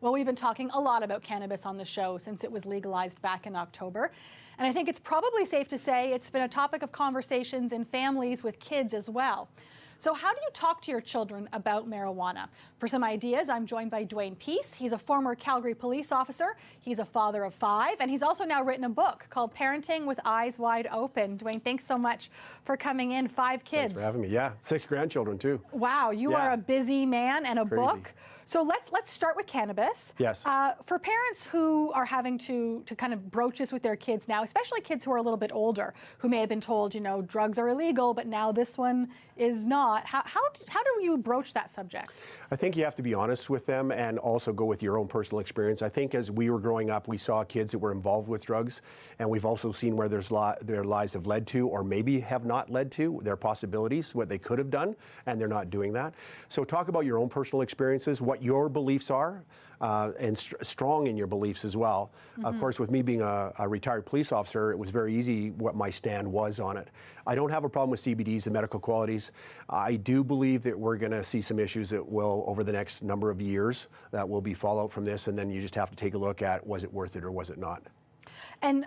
Well, we've been talking a lot about cannabis on the show since it was legalized back in October. And I think it's probably safe to say it's been a topic of conversations in families with kids as well. So how do you talk to your children about marijuana? For some ideas, I'm joined by Dwayne Peace. He's a former Calgary police officer. He's a father of 5, and he's also now written a book called Parenting with Eyes Wide Open. Dwayne, thanks so much for coming in. 5 kids. Thanks for having me. Yeah, 6 grandchildren too. Wow, you are a busy man and a Crazy. book. So let's start with cannabis. Yes. For parents who are having to kind of broach this with their kids now, especially kids who are a little bit older, who may have been told, you know, drugs are illegal, but now this one is not. How do you broach that subject? I think you have to be honest with them and also go with your own personal experience. I think as we were growing up, we saw kids that were involved with drugs, and we've also seen where their lives have led to, or maybe have not led to, their possibilities, what they could have done, and they're not doing that. So talk about your own personal experiences, what your beliefs are, and strong in your beliefs as well. Mm-hmm. Of course, with me being a retired police officer, it was very easy what my stand was on it. I don't have a problem with CBDs and medical qualities. I do believe that we're going to see some issues that will, over the next number of years, that will be fallout from this, and then you just have to take a look at, was it worth it or was it not? And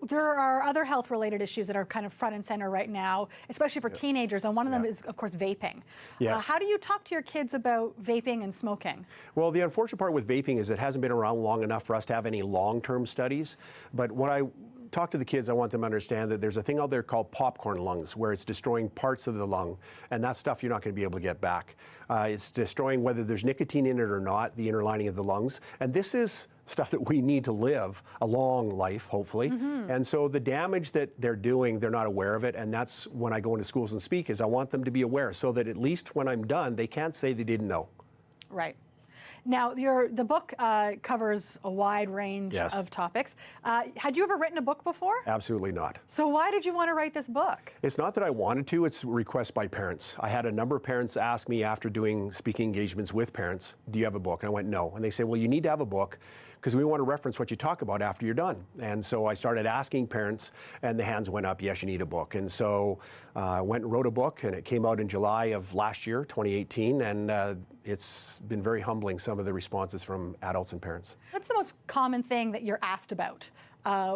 there are other health-related issues that are kind of front and center right now, especially for teenagers, and one of them is, of course, vaping. Yes. How do you talk to your kids about vaping and smoking? Well, the unfortunate part with vaping is it hasn't been around long enough for us to have any long-term studies. But when I talk to the kids, I want them to understand that there's a thing out there called popcorn lungs, where it's destroying parts of the lung, and that stuff you're not going to be able to get back. It's destroying, whether there's nicotine in it or not, the inner lining of the lungs. And this is stuff that we need to live a long life, hopefully. Mm-hmm. And so the damage that they're doing, they're not aware of it. And that's when I go into schools and speak, is I want them to be aware so that at least when I'm done, they can't say they didn't know. Right. Now, the book covers a wide range of topics. Had you ever written a book before? Absolutely not. So why did you want to write this book? It's not that I wanted to, it's a request by parents. I had a number of parents ask me after doing speaking engagements with parents, do you have a book? And I went, no. And they say, well, you need to have a book because we want to reference what you talk about after you're done. And so I started asking parents, and the hands went up, yes, you need a book. And so I went and wrote a book, and it came out in July of last year, 2018, and it's been very humbling, some of the responses from adults and parents. What's the most common thing that you're asked about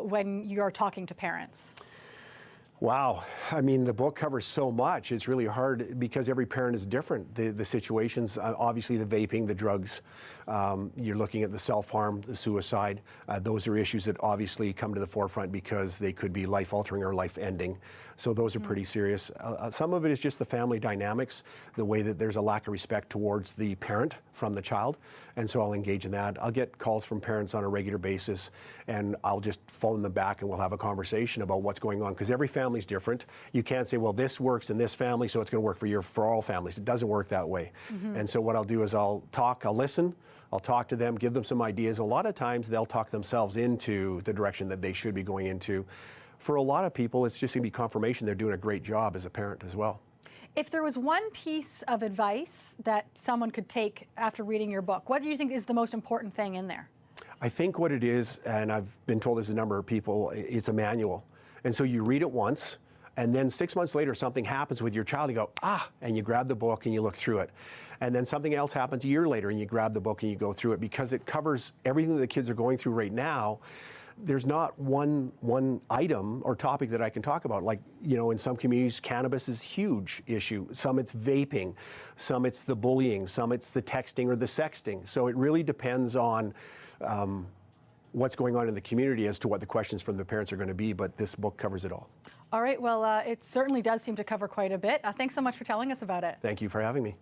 when you're talking to parents? Wow. I mean, the book covers so much. It's really hard because every parent is different. The situations, obviously the vaping, the drugs, you're looking at the self-harm, the suicide. Those are issues that obviously come to the forefront because they could be life-altering or life-ending. So those are pretty serious. Some of it is just the family dynamics, the way that there's a lack of respect towards the parent from the child. And so I'll engage in that. I'll get calls from parents on a regular basis, and I'll just phone them back and we'll have a conversation about what's going on, because every family's different. You can't say, well, this works in this family, so it's going to work for all families. It doesn't work that way. Mm-hmm. And so what I'll do is I'll listen, I'll talk to them, give them some ideas. A lot of times they'll talk themselves into the direction that they should be going into. For a lot of people, it's just going to be confirmation they're doing a great job as a parent as well. If there was one piece of advice that someone could take after reading your book, what do you think is the most important thing in there? I think what it is, and I've been told this a number of people, it's a manual. And so you read it once, and then 6 months later, something happens with your child, you go, and you grab the book and you look through it. And then something else happens a year later, and you grab the book and you go through it, because it covers everything that the kids are going through right now. There's not one item or topic that I can talk about. Like, you know, in some communities, cannabis is a huge issue. Some it's vaping, some it's the bullying, some it's the texting or the sexting. So it really depends on what's going on in the community as to what the questions from the parents are going to be, but this book covers it all. All right, well, it certainly does seem to cover quite a bit. Thanks so much for telling us about it. Thank you for having me.